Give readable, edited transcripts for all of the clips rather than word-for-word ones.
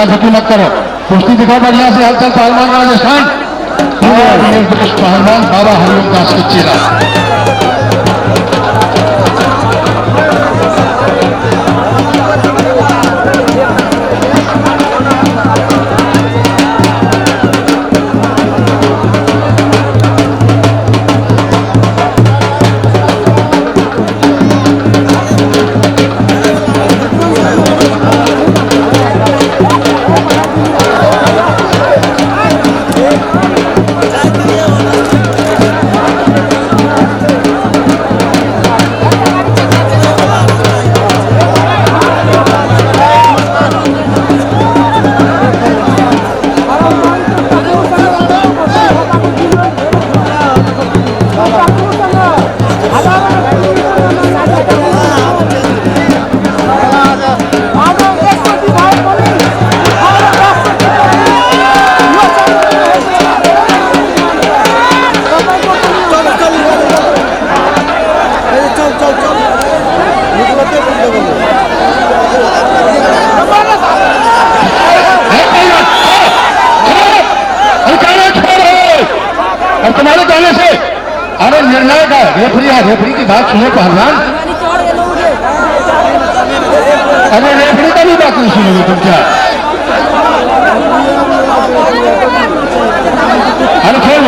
धक्की मत करो, कुश्ती दिखाओ बढ़िया से। हलचल पहलवान राजस्थान पहलवान बाबा हरिओम दास के चेला। तुम्हारे कहने से अरे निर्णायक है, रेफरी है, रेफरी की बात सुनो पहलवान। अरे रेफरी का भी बात नहीं सुनोगे तुम क्या? अरे खेल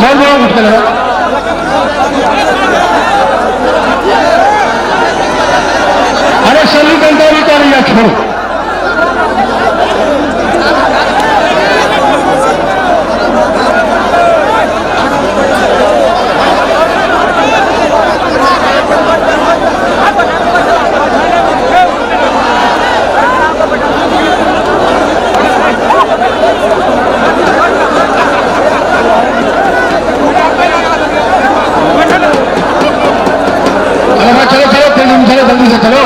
खेल बोलो मुझके लगा। अरे सभी गंदा भी कर रही है, छोड़ो। जल्दी से चलो।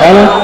हेलो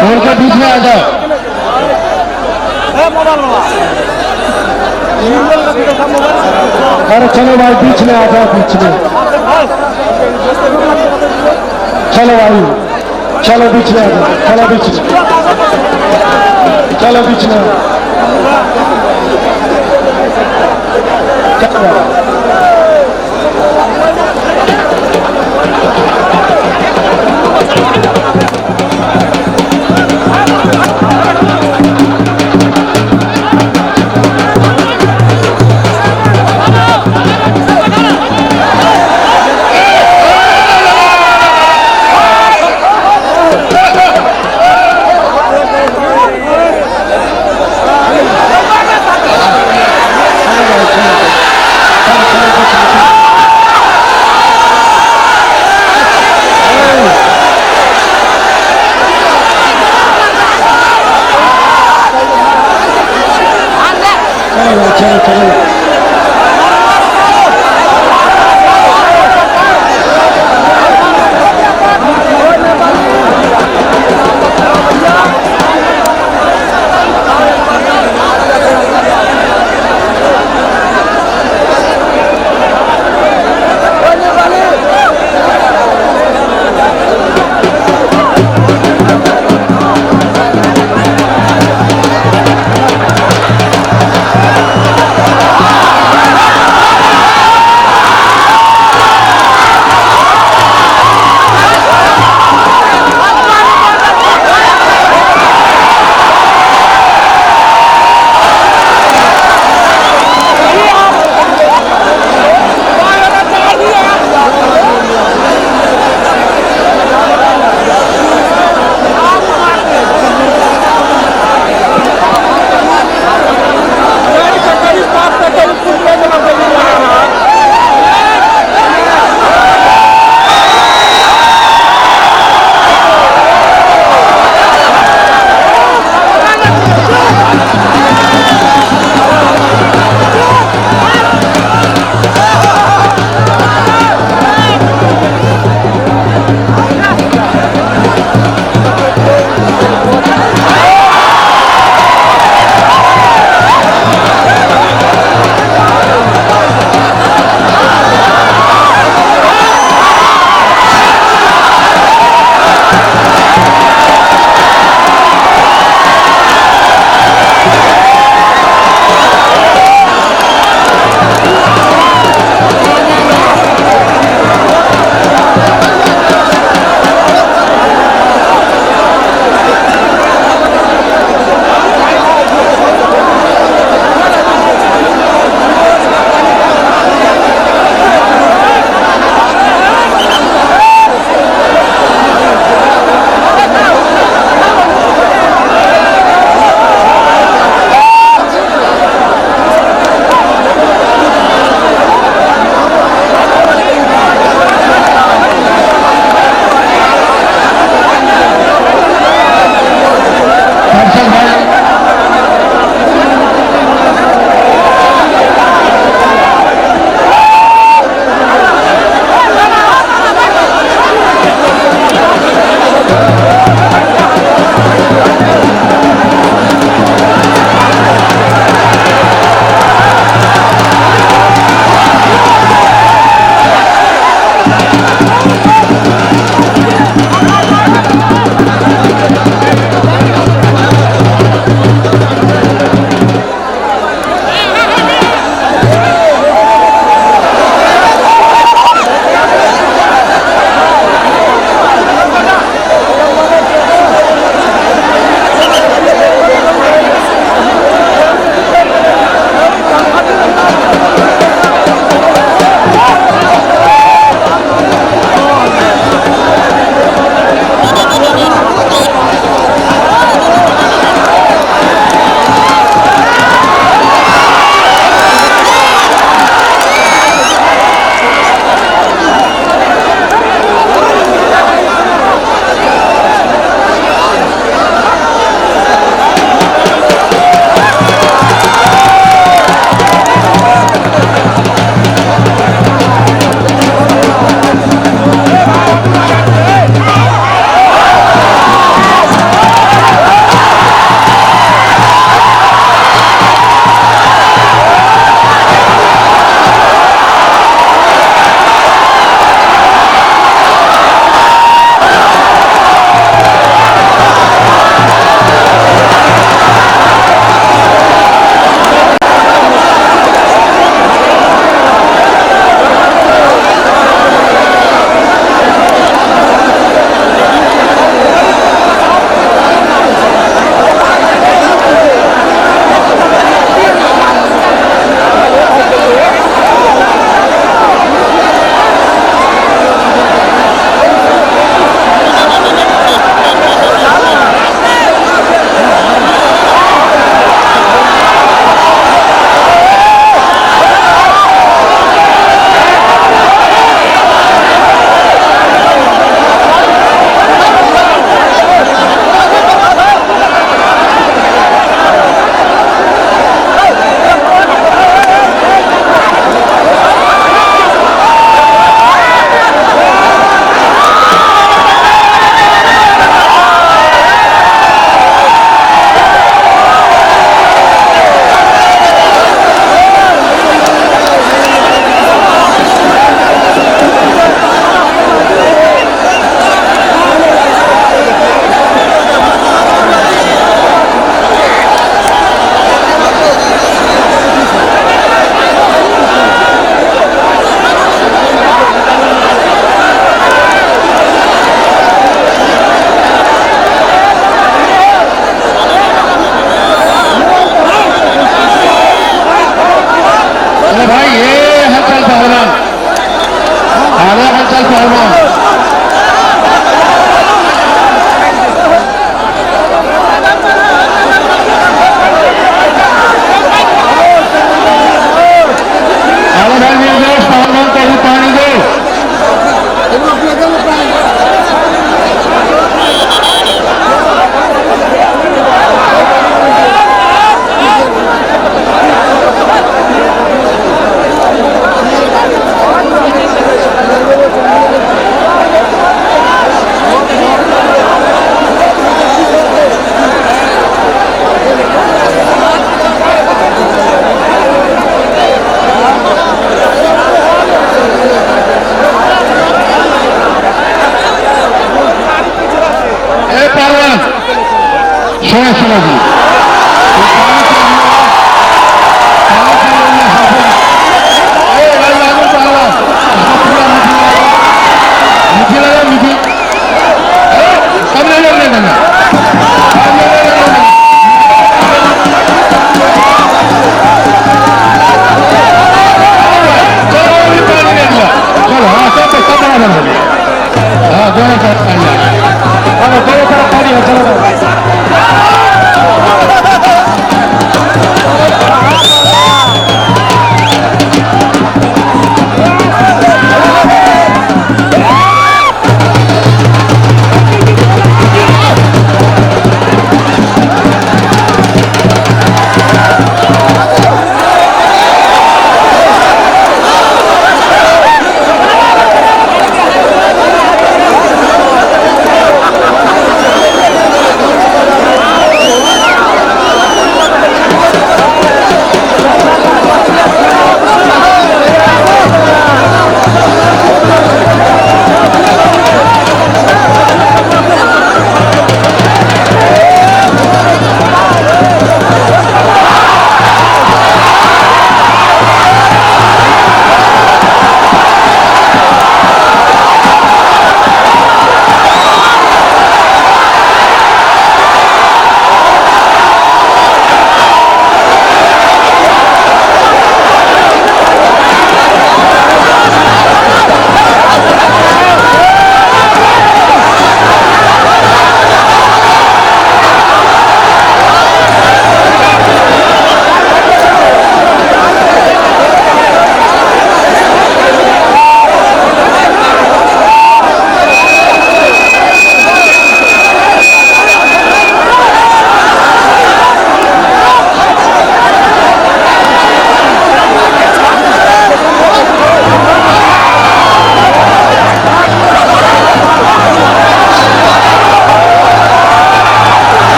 छोड़ के बीच में आ जाओ। अरे चलो भाई बीच में आ जाओ, बीच में चलो भाई, चलो बीच में आ जाओ, चलो बीच में, चलो बीच में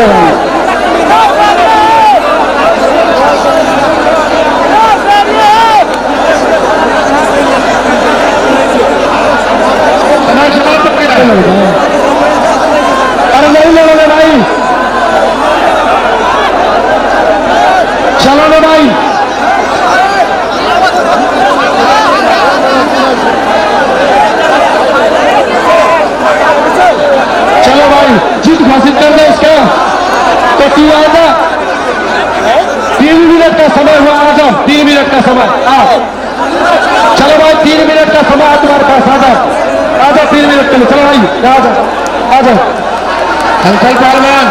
चलो भाई अरे नहीं लड़ोगे भाई, चलो ना भाई, चलो भाई जीत घोषित कर दे इसका। तो 3 मिनट का समय हुआ, आ जाओ 3 मिनट का समय। चलो भाई 3 मिनट का समय तुम्हारे पास, आ जाओ 3 मिनट के लिए। चलो भाई आ जाओ अंकल पहलवान,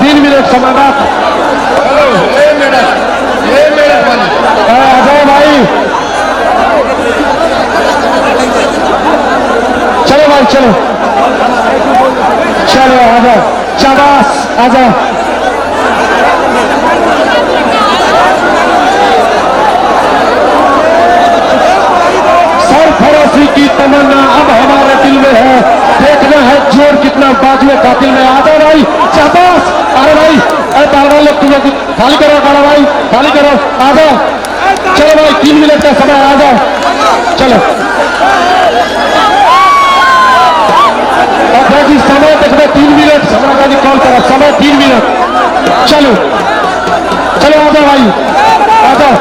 3 मिनट समय बात। हेलो ये मिनट आ जाओ भाई, चलो भाई चलो आ जाओ, शाबाश आ जाओ। सरफरोशी की तमन्ना अब हमारे दिल में है, देखना है जोर कितना बाजुए कातिल में। आ जाओ भाई, शाबाश। अरे भाई अरे पहलवान लोग तुम्हें खाली करो, भाई खाली करो, आ जाओ। चलो भाई 3 मिनट का समय, आ जाओ चलो। जी समय देखो 3 मिनट, समय का कॉल करा, समय 3 मिनट। चलो आ जाओ भाई, आ जाओ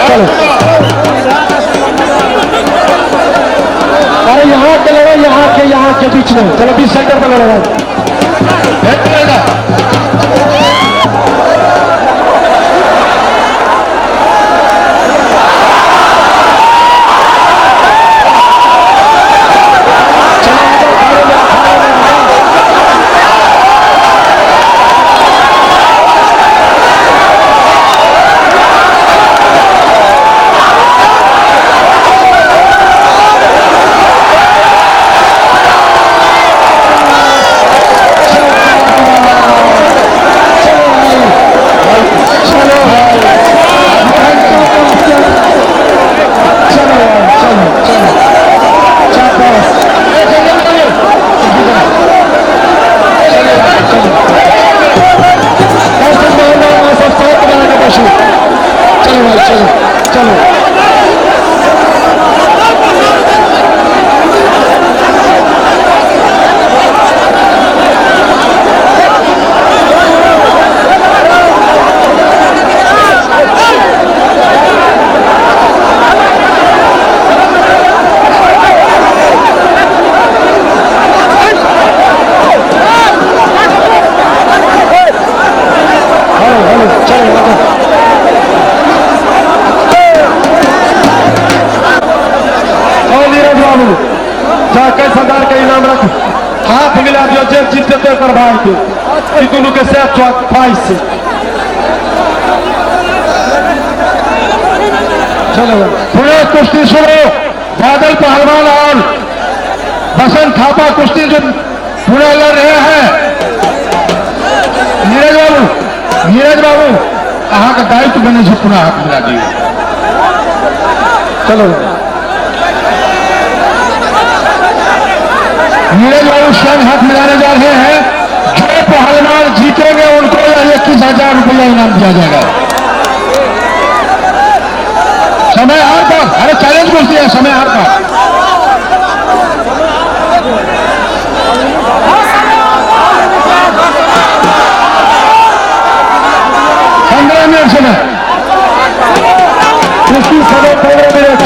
चलो। अरे यहाँ के लड़ो, यहाँ के बीच में, चलो 20 सेंटर पर लड़ो भाई। सरदार का इनाम रख, हाथ मिला दियो जेल जीते तो कर भाई के दोनों के साथ फाइट से। चलो पूरे कुश्ती शुरू, बादल पहलवान और बसंत थापा कुश्ती जो पूरा लड़ रहे हैं। नीरज बाबू अहाँ का दायित्व बने से पूरा हाथ मिला दिए। चलो नीरज बाबू स्वयं हाथ मिलाने जा रहे हैं। जो पहलवान जीतेंगे उनको 21,000 रुपया इनाम दिया जाएगा। समय हार पर, अरे चैलेंज कुश्ती है, समय हार पर 15 मिनट समय, कुश्ती समय 15 मिनट।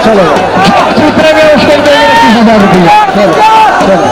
चलो जीतेंगे उसको देंगे 21,000 रुपया। चलो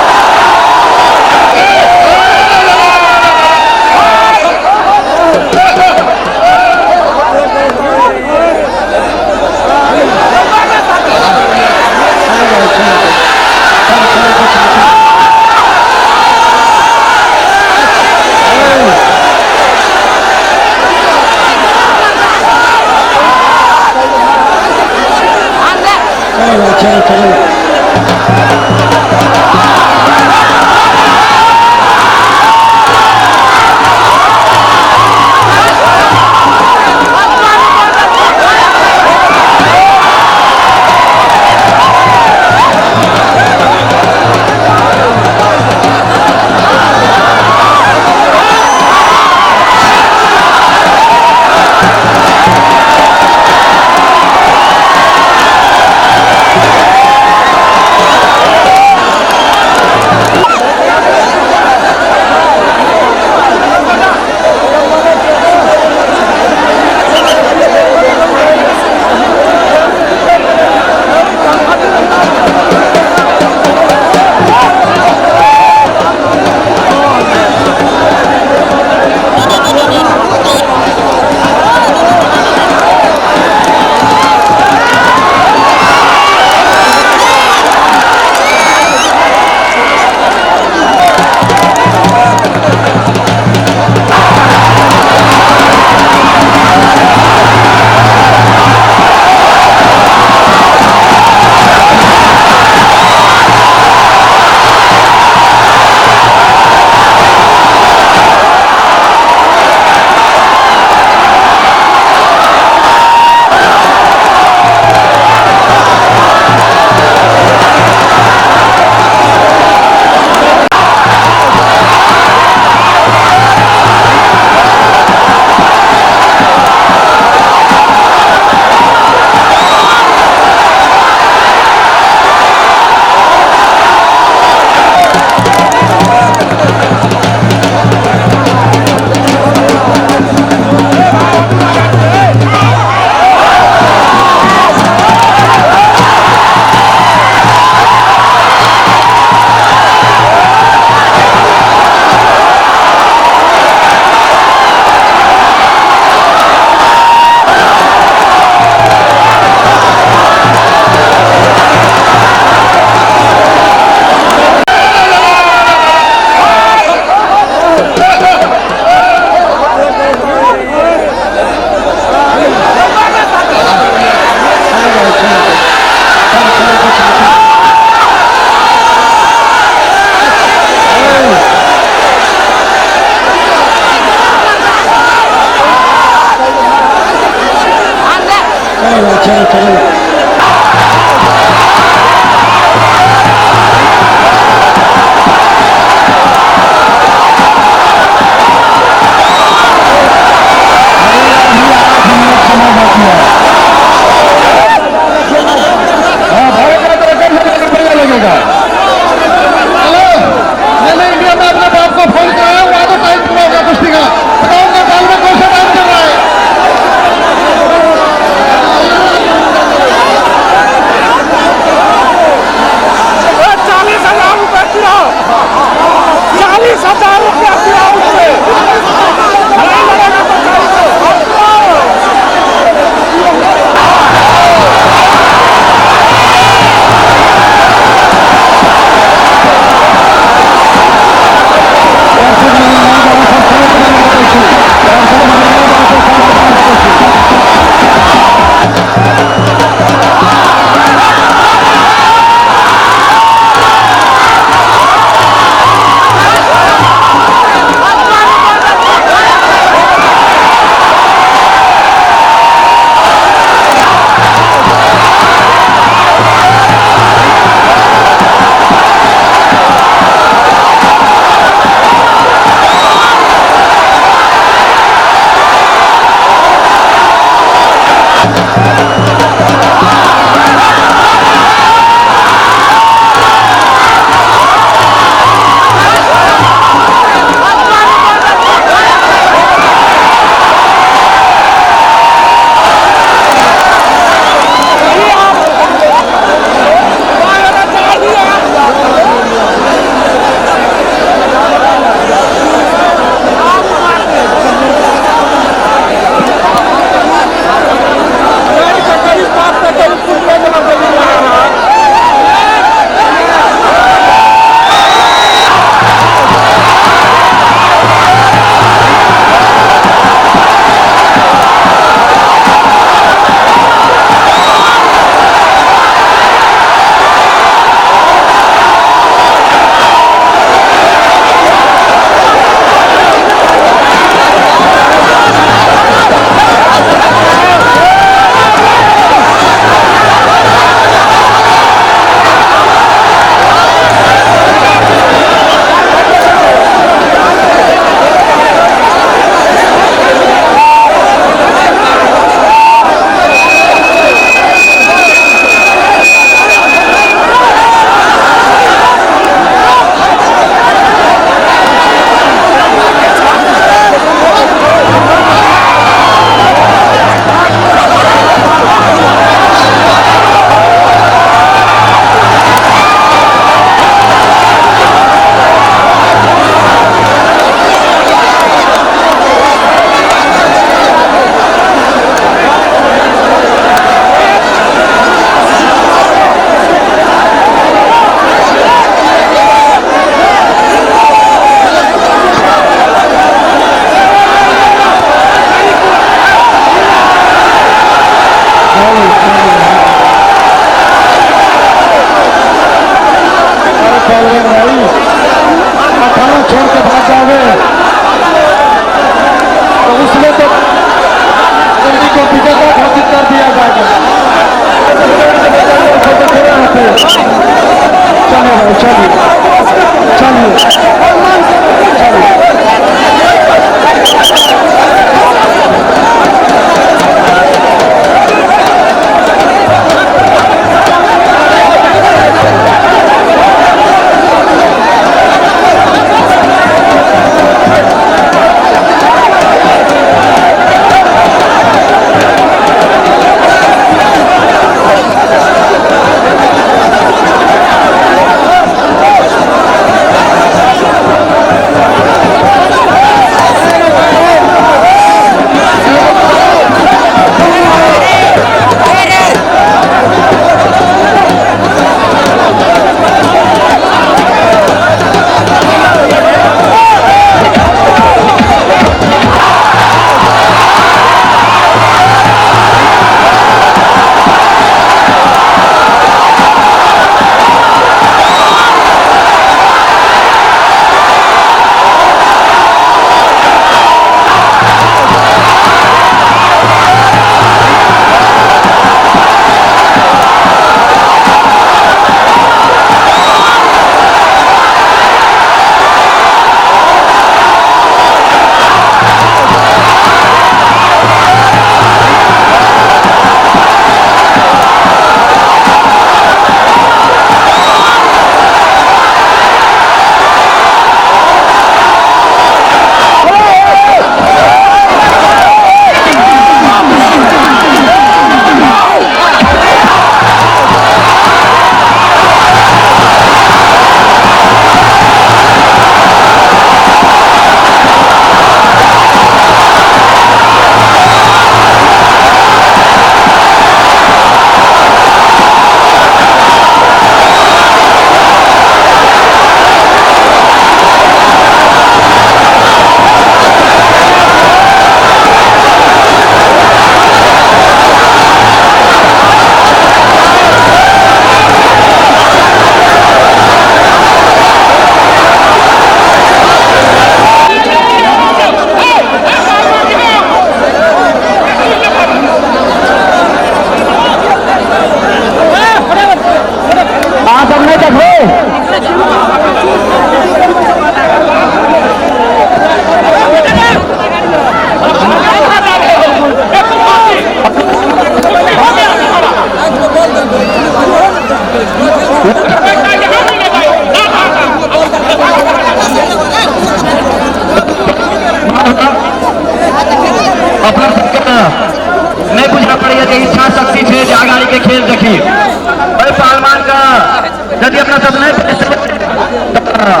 था।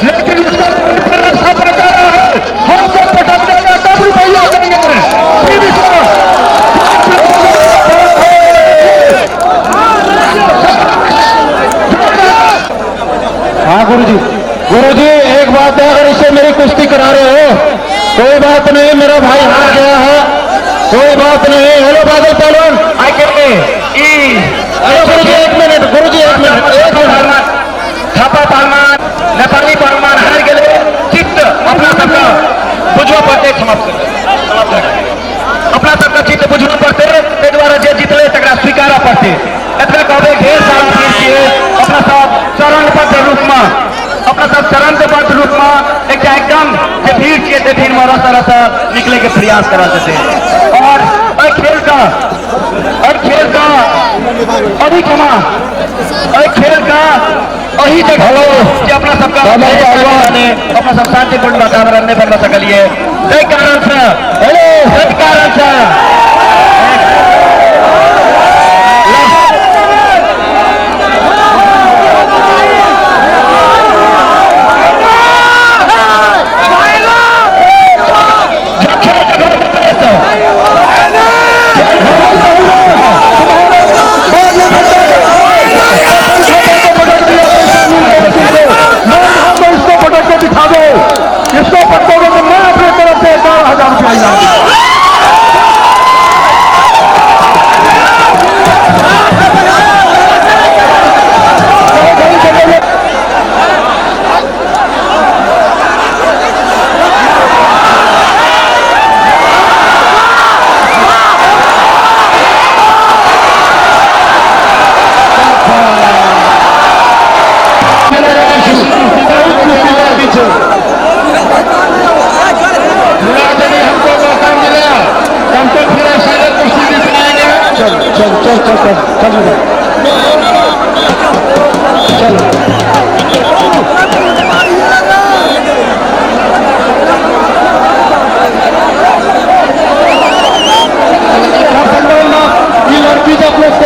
लेकिन इसका ऐसा प्रकार है, हम सब पटक देगा तब रुपये आ जाएंगे। हाँ गुरुजी, गुरुजी एक बात है, अगर इसे मेरी कुश्ती करा रहे हो कोई बात नहीं, मेरा भाई हार गया है, कोई बात नहीं। हेलो बादल पहलवान, हेलो गुरुजी एक मिनट, गुरुजी एक मिनट, एक मिनट। थापा पहलवान, नेपाली पहलवान हार गए, चित्त अपना सबका बुझवा पड़ते समाप्त कर अपना सबका चित्त बुझवा पड़ते, ताहि द्वारा जे जीतले तकरा स्वीकारा पड़ते। एतबे कहबे ढेर सारा चीज छियै, अपना सब चरणबद्ध रूप में, अपना सब चरणबद्ध रूप में एकदम जे भीड़ छियै ते भीड़ में रहता रहता निकले के प्रयास करा देते। और खेल का अभी क्षमा खेल का वही जगह जो अपना सबका अपना सब शांतिपूर्ण वातावरण में बन सकलिए। कारण से इसको पटकोगे तो मैं अपनी तरफ से 12,000 रुपया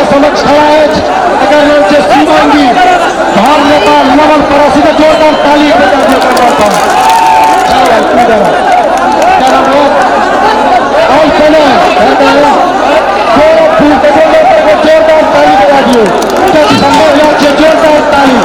समक्ष खड़ा है। अगर नीचे सीमांगी भार नेपाल नवल पड़ोसी का जोरदार ताली जोरदार ताली बजा दिए। जोरदार ताली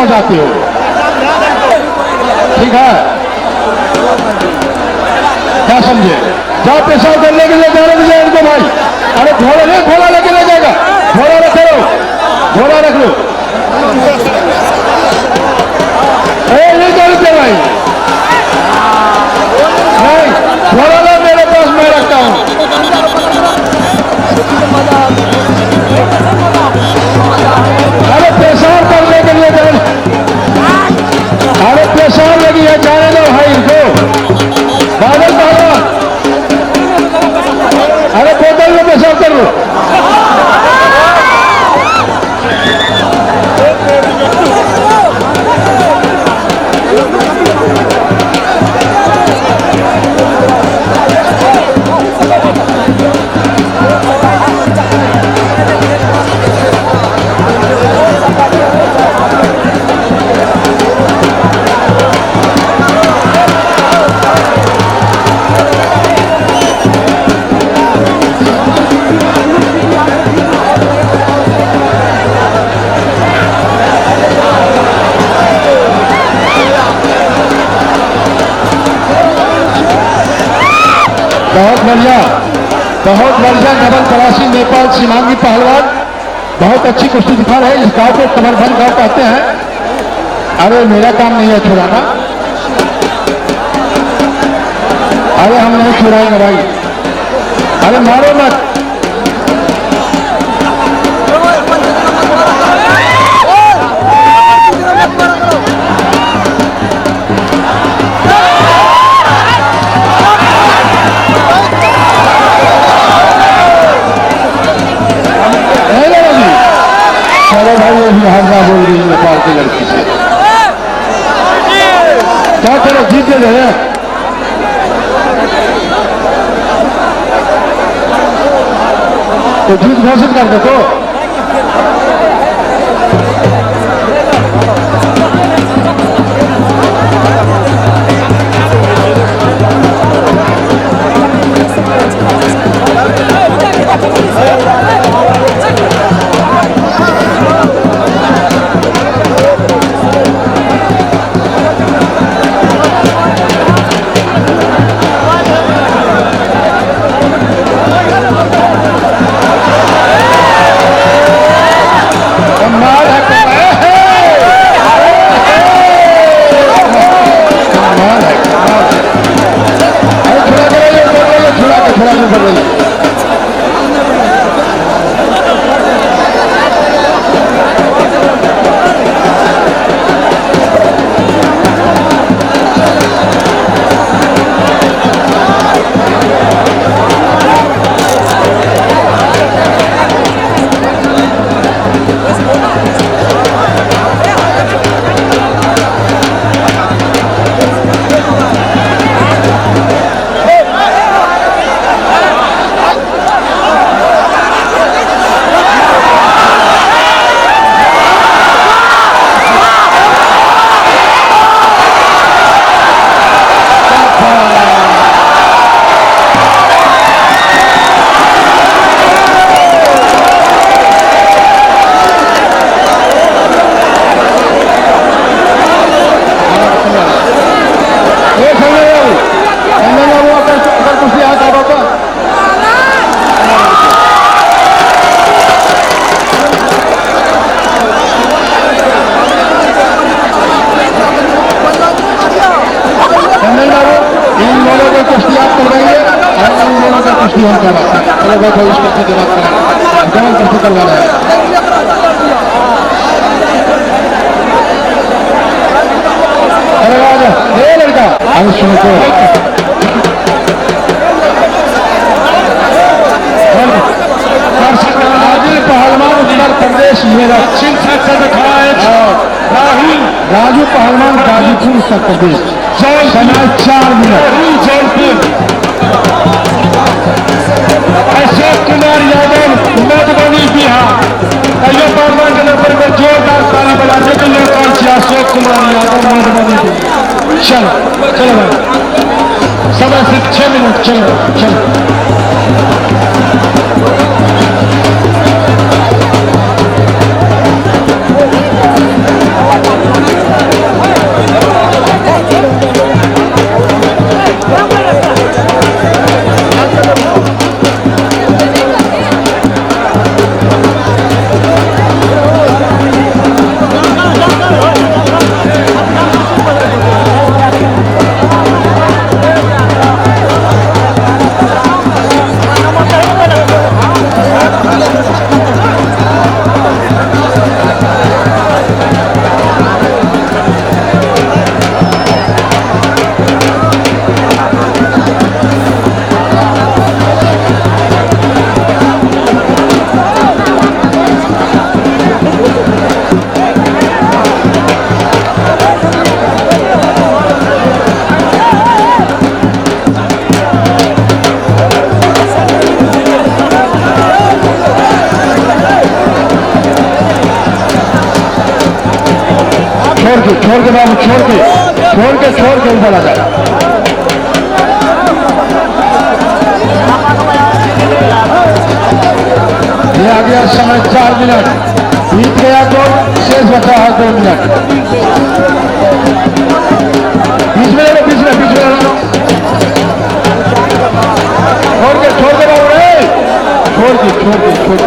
गांव जाते हो, ठीक है? क्या समझे? जाओ पेशाब करने के लिए जाने दीजिए इनको भाई। अरे घोड़ा नहीं, घोड़ा लेके ले जाएगा, घोड़ा रख लो, घोड़ा रख लो। नहीं चलते भाई, नहीं घोड़ा लो मेरे पास, मैं रखता हूं। अरे पेशाब करने के लिए जाए, अरे पेशाब लगी है, जाने दो भाई इनको। बादल पहलवान, अरे बोतल में पेशाब कर लो। बहुत बढ़िया डबल तराशी नेपाल सीमांगी पहलवान, बहुत अच्छी कुश्ती दिखा रहे हैं। इस गांव को कमरभंग गांव कहते हैं। अरे मेरा काम नहीं है छुड़ाना, अरे हम नहीं छुड़ाएंगे भाई, अरे मारो मत। चलो भाई, ये हल्ला बोल रही है नेपाल की लड़की से, क्या करो, जीत ले रहे हैं। तो जीत घोषित कर दो तो। चलो बैठो, इस कुश्ती की बात करें, कौन कुश्ती करवा रहा है? अरे राजा, ये लड़का अरे सुनो तो, राजू पहलवान उत्तर प्रदेश मेरा चिंता कर रखा है। राजू पहलवान गाजीपुर उत्तर प्रदेश, समय 4 मिनट। अशोक कुमार यादव मधुबनी बिहार, अयो पहलवान के नंबर पर जोरदार ताली बजाते तो लोग कौन सी अशोक कुमार यादव मधुबनी बिहार। चलो चलो भाई, समय सिर्फ 6 मिनट, चलो चलो। छोड़ के बाबू छोड़ के ऊपर आ जाए। ये आ गया समय 4 मिनट बीत गया तो शेष बचा है 2 मिनट। बीच में छोड़ के बाबू रे छोड़ के बीच में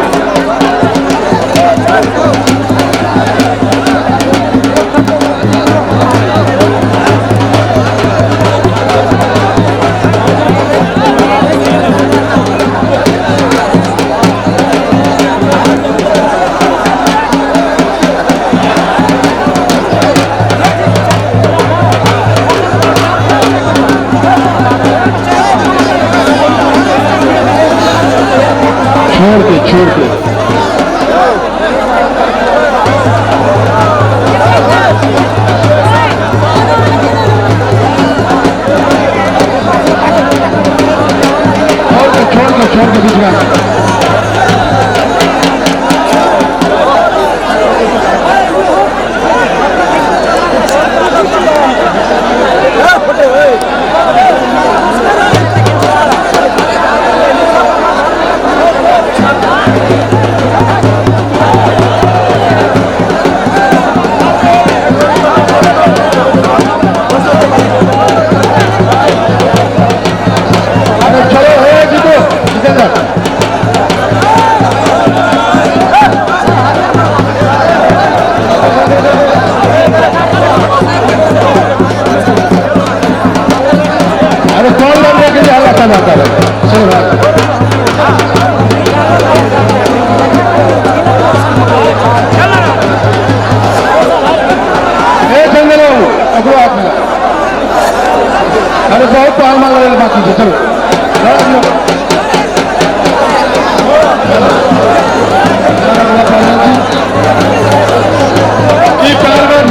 अरे बहुत पाल मांग रहे बाकी से चलो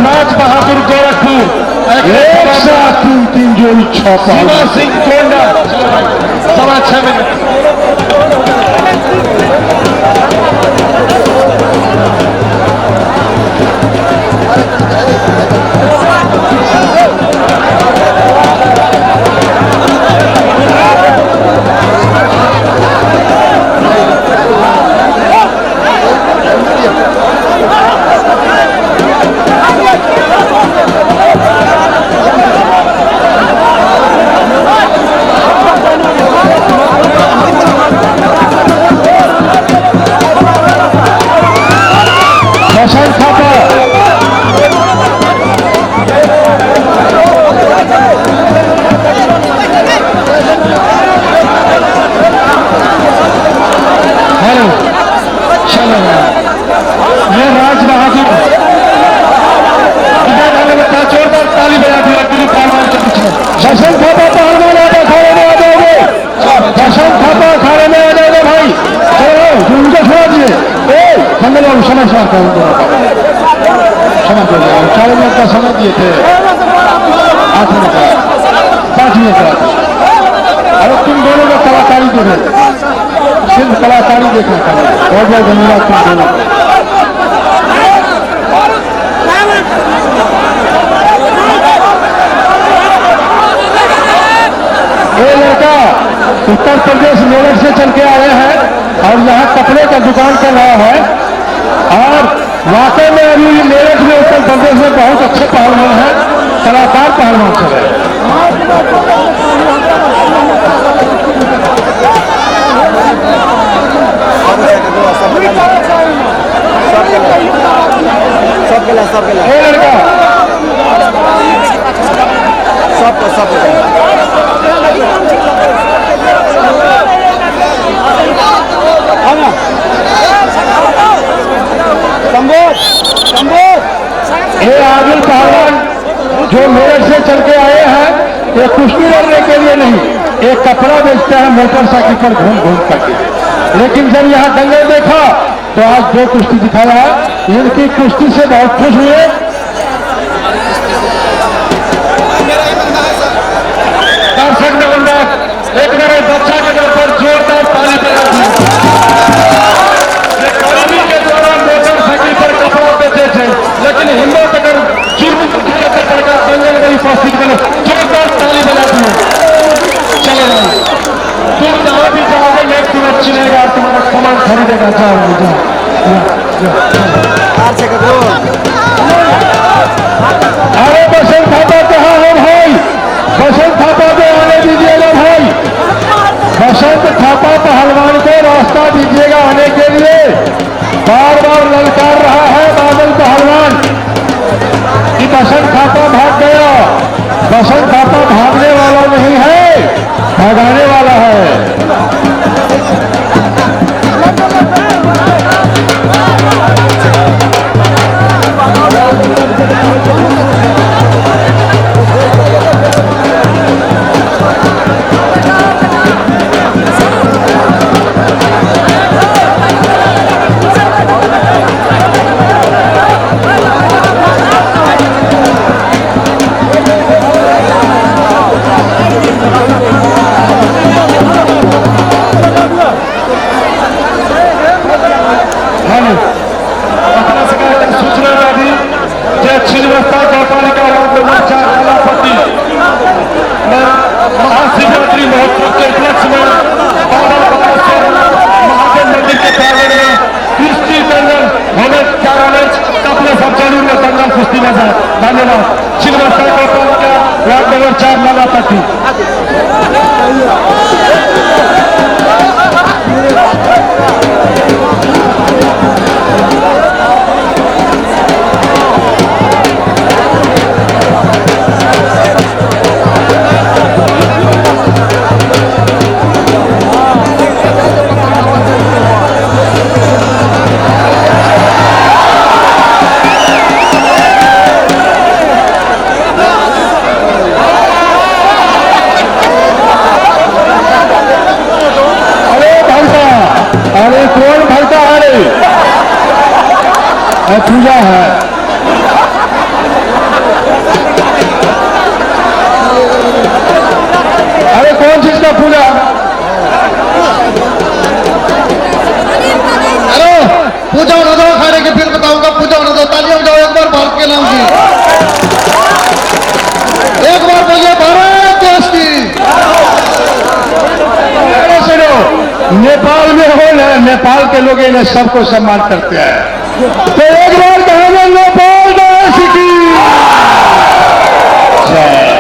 नाच बहादुर गोरखपुर 1-3 जोड़ी 6 सिंह कोंडा 6.5 मिनट। चारों मिनट का समय दिए थे 8 मिनट 5 मिनट अरे तुम दोनों का कलाकारी देखे सिर्फ कलाकारी देखना था। बहुत बहुत धन्यवाद तुम दोनों। ये लड़का उत्तर प्रदेश मेरठ से चल के आए हैं और यहाँ कपड़े का दुकान कर रहा है और वाकई में अभी मेरठ में उत्तर प्रदेश में बहुत अच्छे पहलवान हैं, कलाकार पहलवान चले। ये आदिल पहलवान जो मेरठ से चल के आए हैं, ये कुश्ती लड़ने के लिए नहीं, एक कपड़ा बेचते हैं मोटरसाइकिल पर घूम घूम करके। लेकिन जब यहाँ दंगल देखा तो आज 2 कुश्ती दिखाया है, इनकी कुश्ती से बहुत खुश हुए। दर्शक ने एक मेरे बच्चा के घर पर जोरदार ताली बजा दी। गर्मी के दौरान मोटरसाइकिल पर कपड़ा बेचे थे, लेकिन हिम्मत अगर रोशन थापा भागने वाला नहीं है, भगाने वाला है। महाशिवरात्रि महोत्सव के उपलक्ष्य में महादेव मंदिर के प्रांगण में कुश्ती दंगल होने जा रहा है। अपने सब जरूर में दंगल कुश्ती में है। धन्यवाद। छिन्नमस्ता गौपाल का वार्ड नंबर 4 नाला पट्टी। पूजा है। अरे कौन चीज का पूजा? अरे पूजा होना दो, खाने के फिर बताऊंगा। पूजा होना दो, तालियां बजाओ एक बार भारत के नाम की। एक बार बोलिए भारत देश की। नेपाल में हो ना, नेपाल के लोग इन्हें सबको सम्मान करते हैं। तो एक बार कहेंगे नेपाल देश की जय।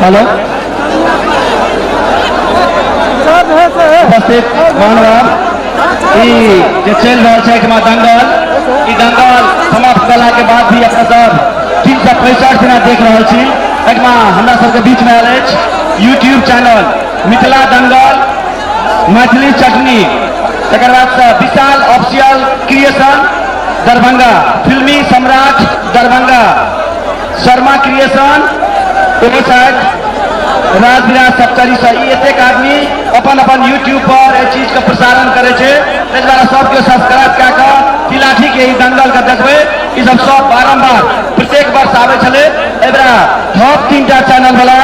हेलो उपस्थित मानव जे चल रहा है दंगल, दंगल समाप्त कला के बाद भी अपना सब 365 दिना देख रहा हमरा सबके बीच में आयल यूट्यूब चैनल मिथिला दंगल मैथिली चटनी, तकर बाद विशाल ऑफिशियल क्रिएशन दरभंगा, फिल्मी सम्राट दरभंगा, शर्मा क्रिएशन राजविराज सप्तरी से एक आदमी अपन अपन यूट्यूब पर यह चीज का प्रसारण करे छे। सबके सब्सक्राइब क्या लाठी के दंगल का देखबे ई सब बारंबार प्रत्येक वर्ष आवे छले। टॉप 3टा चैनल वाला